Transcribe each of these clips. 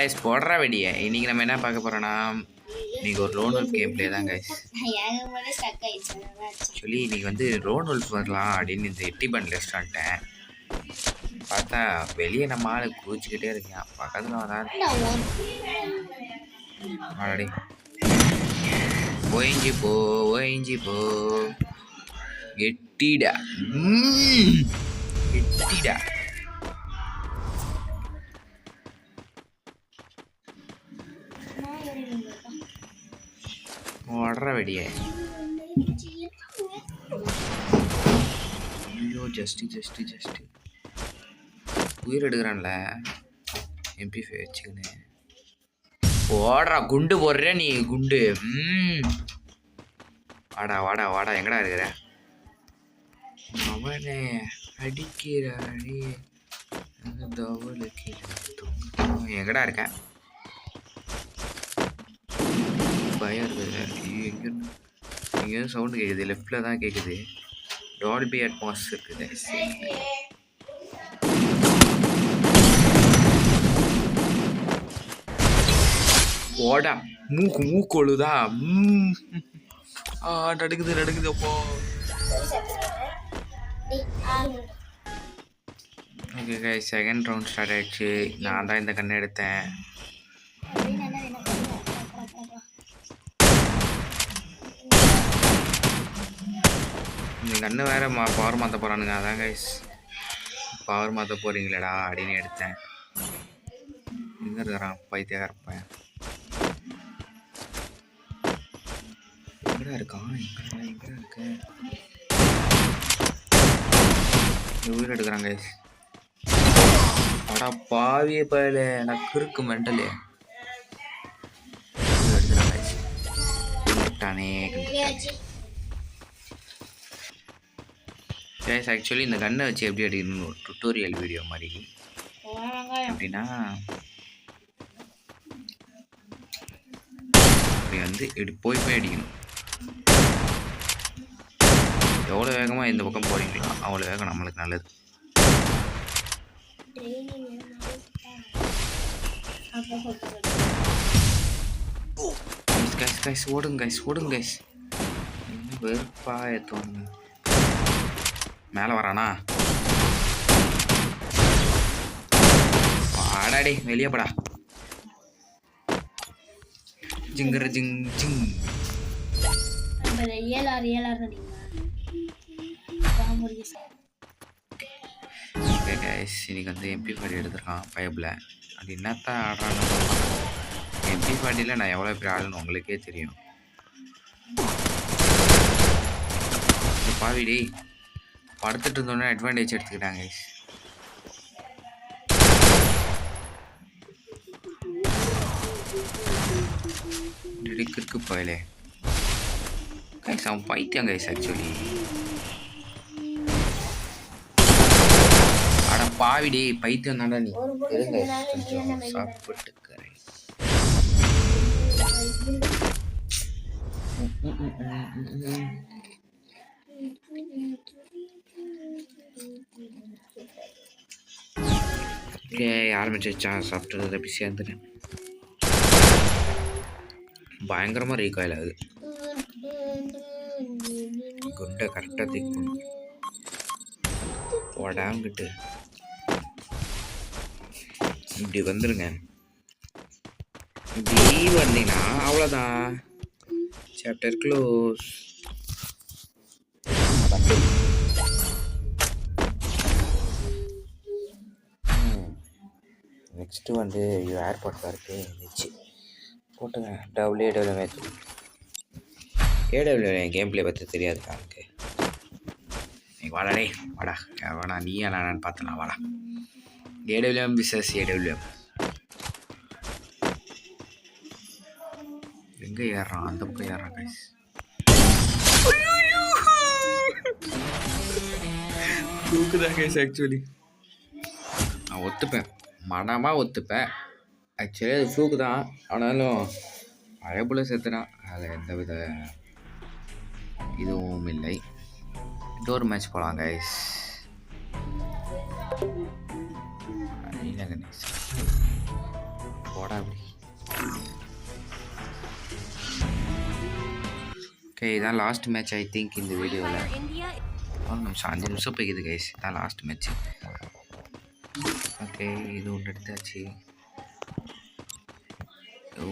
Guys போடுற வெடியை இன்னைக்கு நம்ம என்ன பார்க்க போறோம்னா இன்னைக்கு ஒரு லோன் வொல்ஃப் கேம் பிளே தான் கைஸ். ஆக்சுவலி இன்னைக்கு வந்து லோன் வொல்ஃப் வரலாம் அப்படின்னு இந்த எட்டி பண்டில் ரெஸ்டாரண்ட்டேன் பார்த்தா வெளியே நம்ம ஆளு குதிச்சுக்கிட்டே இருக்கேன். பக்கத்தில் வராது ஆல்ரெடி ஓய்ஞ்சி போ ஓய்ஞ்சி போ எட்டிடா எட்டிடா. ஓடுற வெடியே ஐயோ ஜஸ்ட் உயிர் எடுக்கிறான்ல MP5 வச்சுக்கின்னு ஓடுறா குண்டு போடுற நீ குண்டு. வாடா வாடா வாடா எங்கடா இருக்கிற அவனை அடிக்கிறானே எங்கடா இருக்க பயம் இருக்குது. எங்கேயும் சவுண்டு கேட்குது லெஃப்டில் தான் கேட்குது. டால்பி அட்மாஸ் இருக்குது. ஓடா மூக்கொழுதா நடக்குது அப்போ. Okay guys second round start ஆயிடுச்சு. நான் தான் இந்த கண்ணை எடுத்தேன். இந்த கண்ணு வேற பவர் மாற்ற போகிறானுங்க. அதான் கைஸ் பவர் மாற்ற போகிறீங்களேடா அப்படின்னு எடுத்தேன். எங்கே இருக்கிறான் பைத்தியக்காரப்பேன் எங்கடா இருக்கான் எங்கடா இருக்க உயிர் எடுக்கிறான் கைஸ். அடா பாவிய பயல எனக்கு இருக்கு மெண்டலு எடுக்கிறான் கைஸ். கண்டுட்டானே கைஸ். ஆக்சுவலி இந்த கன்னை வச்சு எப்படி அடிக்கணும்னு ஒரு டுட்டோரியல் வீடியோ மாதிரி. எப்படின்னா அப்படி வந்து இப்படி போய் அடிக்கணும். எவ்வளோ வேகமாக இந்த பக்கம் போகிறீங்களோ அவ்வளோ வேகம் நம்மளுக்கு நல்லது. கைஸ் ஓடுங்க கைஸ் வெறுப்பா ஏற்றுவாங்க. மேலே வரானா ஆடாடி வெளியே படா ஜிங்கர ஜிங் ஜிங். ஓகே கைஸ் இன்னைக்கு வந்து MP40 எடுத்துருக்கான் பைப்பில். அது என்னத்தான் ஆடுறான்னு MP40 நான் எவ்வளோ பேர் ஆளுன்னு உங்களுக்கே தெரியும். பாவிடி படுத்துட்டு இருந்தோன்னே அட்வான்டேஜ் எடுத்துக்கிட்டாங்க கைஸ். இருக்கு போயிலே கைஸ் அவன் பைத்தியம் கைஸ். ஆக்சுவலி அட பாவிடி பைத்தியம் தாண்டா நீ. கொஞ்சம் சாப்பிட்டுக்கிறேன். ஓகே ஆரம்பிச்சிச்சா சாப்பிட்டு பிஸியாக இருந்துட்டேன். பயங்கரமாக ரீகாயில் ஆகுது. குண்டை கரெக்டாக திக்கணும் உடாங்கிட்டு இப்படி வந்துடுங்க. இப்படி வந்தீங்கன்னா அவ்வளோதான் சாப்டர் க்ளோஸ். நெக்ஸ்ட்டு வந்து ஏர்போர்ட் பார்த்து இருந்துச்சு போட்டுங்க. AWM கேம் பிளே பற்றி தெரியாதுக்கா எனக்கு. நீ வாடாடே வாடா வேணா நீ என்னான்னு பார்த்தலாம் வாடா. AWM பிசஸ் AWM எங்கே ஏறுறான் அந்த பக்கம் ஏறுறான் கைஸ். தூக்குதான் கைஸ். ஆக்சுவலி நான் ஒத்துப்பேன் மனமாக ஒத்துப்பேன். ஆக்சுவலி அது ஃப்ளூக்கு தான். ஆனாலும் அழைப்புல சேர்த்துனான் அதில் எந்த வித இதுவும் இல்லை. இன்னொரு மேட்ச் போகலாம் கைஸ். நீல கணேஷ் போட அப்படி ஓகே. இதான் லாஸ்ட் மேட்ச் ஐ திங்க் இந்த வீடியோவில். 1 நிமிஷம் 5 நிமிஷம் போய்க்குது கைஸ். இதான் லாஸ்ட் மேட்ச்சு. ஓகே, இது ஒன்று எடுத்தாச்சு. ஓ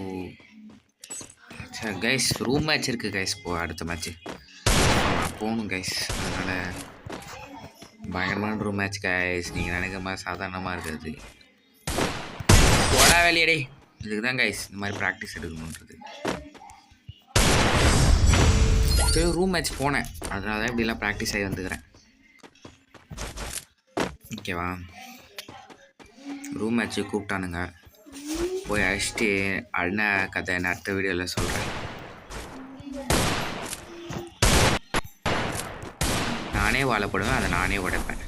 சார் கைஸ், ரூம் மேட்ச் இருக்குது கைஸ். அடுத்த மேட்ச்சு போகணும் கைஸ். அதனால் பயங்கரமான ரூம் மேட்ச் கைஸ். நீங்கள் நினைக்கிற மாதிரி சாதாரணமாக இருக்காது. போடா வெளியடே. இதுக்கு தான் கைஸ் இந்த மாதிரி ப்ராக்டிஸ் எடுக்கணுன்றது. சரி, ரூம் மேட்ச் போனேன், அதனால தான் இப்படிலாம் ப்ராக்டிஸ் ஆகி வந்துக்கிறேன். ஓகேவா? ரூம் மேட்ச்சு கூப்பிட்டானுங்க, போய் அடிச்சுட்டு அண்ணா கதை என்ன அடுத்த வீடியோவில் சொல்கிறேன். நானே வாழப்படுவேன், அதை நானே உடைப்பேன்.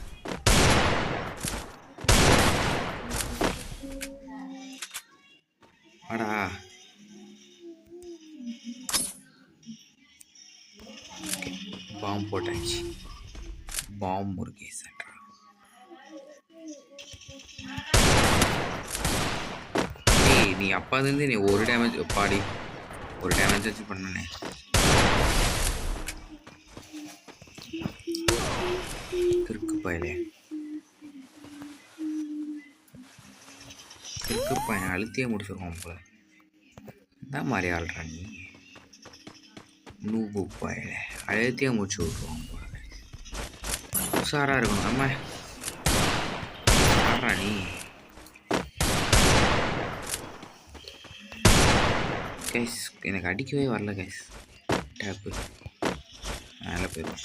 அடா பாம்பு போட்டாச்சு. பாம்பு முருகே சட்டா. ஏய், நீ அப்பாலேருந்து நீ ஒரு டேமேஜ் பாடி ஒரு டேமேஜ் வச்சு பண்ணனே. கிறுக்கு பையலே, கிறுக்கு பையன் அழுத்தியே முடிச்சிருக்கோம் போல. இந்த மாதிரி ஆள்றா நீ நூபு பையல, அழுத்தியே முடிச்சு விட்ருவோம் போல. உஷாராக இருக்கணும் நம்ம. ஆடுறா நீ. கைஸ், எனக்கு அடிக்கவே வரல கைஸ். டேப்பு மேலே போயிடும்.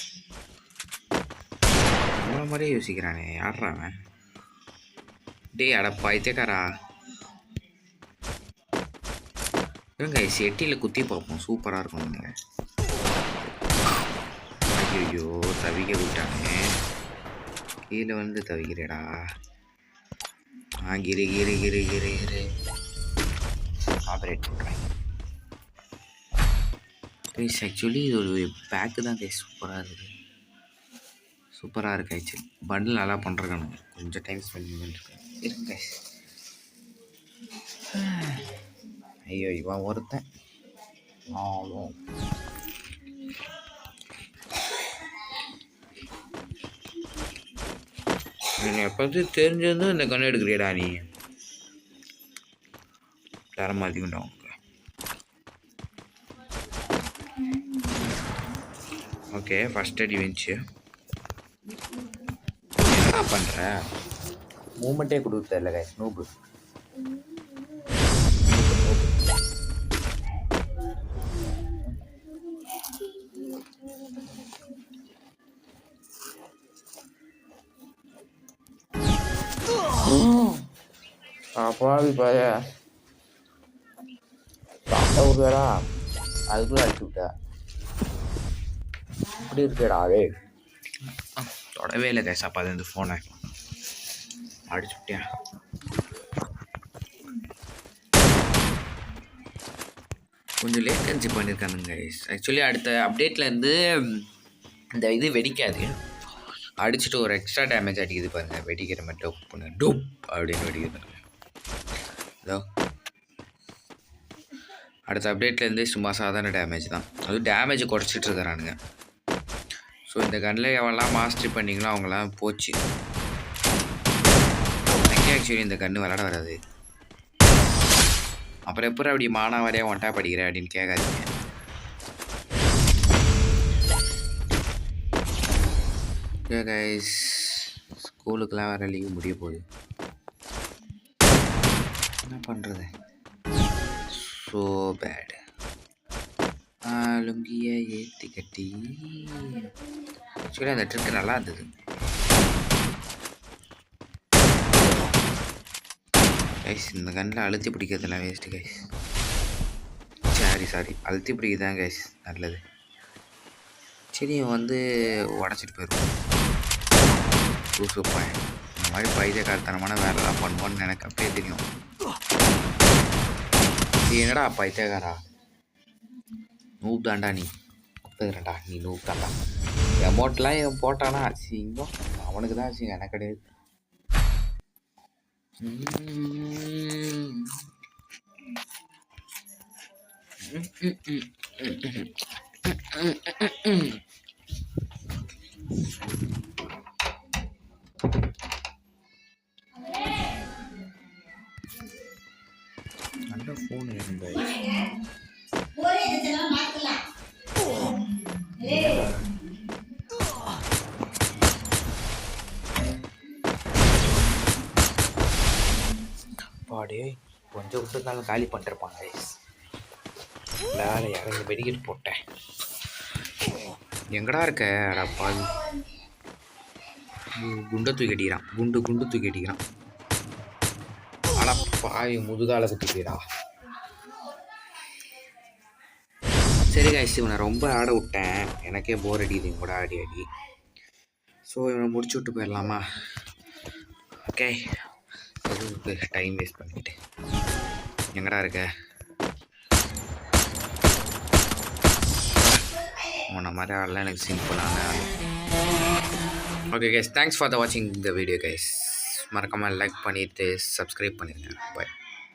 நம்மள மாதிரியே யோசிக்கிறானே, ஆடுறான். டேய் அட பைத்தியக்காரா. கைஸ், எட்டியில் குத்தி பார்ப்போம், சூப்பராக இருக்கும். நீங்கள் ஐயோ தவிக்க விட்டானே. கீழே வந்து தவிக்கிறேடா. கிரி கிரி கிரி கிரி கிரி ஆப்ரேட் பண்ணுறேன் கைஸ். ஆக்சுவலி இது ஒரு பேக்கு தான் கைஸ். சூப்பராக இருக்குது, சூப்பராக இருக்கு. ஆக்சுவலி பண்டில் நல்லா பண்ணுறேன். கொஞ்சம் டைம் ஸ்பெண்ட் பண்ணிருக்கேன் இருங்க கைஸ். ஐயோ இவன் ஒருத்தன். நீ எப்போது தெரிஞ்சிருந்தும் இந்த கண்ணு எடுக்கிறியடா நீ. தர மாதிரிண்டா உனக்கு. ஓகே, ஃபஸ்ட் அடி வந்துச்சு. என்ன பண்ணுற? மூமெண்ட்டே கொடுக்க தெரியல கைஸ். நூபு அப்பாவி பாய பாப்பா விடுவாரா, அதுக்குள்ள அடிச்சு விட்டா. இப்படி இருக்கேடா. அதே தொடவே இல்லை கைஸ். அப்போ அது இந்த ஃபோனை அடிச்சு விட்டியா. கொஞ்சம் லேட்டன்சி பண்ணியிருக்கானுங்க கைஸ். ஆக்சுவலி அடுத்த அப்டேட்லேருந்து இந்த இது வெடிக்காது, அடிச்சுட்டு ஒரு எக்ஸ்ட்ரா டேமேஜ் அடிக்குது பாருங்க. வெடிக்கிற மாதிரி டோப் பண்ணு, டோப் அப்படின்னு வெடிக்கிறது. இதோ அடுத்த அப்டேட்லேருந்து சும்மா சாதாரண டேமேஜ் தான். அதுவும் டேமேஜ் குறைச்சிட்டு இருக்கிறானுங்க. ஸோ இந்த கன்னில் எவெல்லாம் மாஸ்டர் பண்ணிங்களோ அவங்களாம் போச்சு. எனக்கு ஆக்சுவலி இந்த கன்று விளாட வராது. அப்புறம் எப்படி அப்படி மானாவாரியாக ஒன்ட்டா படிக்கிறேன் அப்படின்னு கேட்காதீங்க. ஓகே கைஸ், ஸ்கூலுக்கெலாம் வேறு லீவ் முடிய போகுது. என்ன பண்ணுறது? So bad. லுங்கியை ஏற்றி கட்டி. ஆக்சுவலி அந்த ட்ரிக்கு நல்லா இருந்தது. கைஸ், இந்த கண்ணில் அழுத்தி பிடிக்கிறதுலாம் வேஸ்ட்டு கைஸ். சாரி அழுத்தி பிடிக்குதான் கைஸ் நல்லது. சரி, வந்து உடச்சிட்டு போயிடுவோம். லூசுப்பா, இந்த மாதிரி பைத்தியக்காரத்தனமான வேலைலாம் பண்ணுவோன்னு எனக்கு அப்படியே தெரியும். நீ என்னடா பைத்தியக்காரா? நூப் தாண்டா நீ. ஒப்புதுறேன்டா, நீ நூப் தாண்டா. அமௌண்ட்லாம் இவன் போட்டானா அசிங்கம், அவனுக்கு தான் அசிங்கம், எனக்கு கிடையாது. நல்ல ஃபோன் வேணுங்க. பாடே கொஞ்சம் விட்டுருந்தாலும் காலி பண்ணிருப்பாங்க. வேலை இறங்கி வெடிக்கிட்டு போட்டேன். எங்கடா இருக்க? அடப்பா குண்டை தூக்கி அடிக்கிறான். குண்டு தூக்கி அடிக்கிறான். அடப்பாவி முதுகால குத்திக்கிறா. சரி காய்ச்சி இவனை ரொம்ப ஆட விட்டேன். எனக்கே போர் அடிக்குது இவன் கூட ஆடி ஆடி. ஸோ இவனை முடிச்சு விட்டு போயிடலாமா? ஓகே, எதுக்கு டைம் வேஸ்ட் பண்ணிக்கிட்டு. எங்கடா இருக்க? உன்ன மாதிரி ஆடலாம் எனக்கு சிம்பிளான. Okay guys, thanks for the வாட்சிங் த வீடியோ கைஸ். மறக்காமல் லைக் பண்ணிவிட்டு சப்ஸ்கிரைப் பண்ணிடுங்க. பாய்.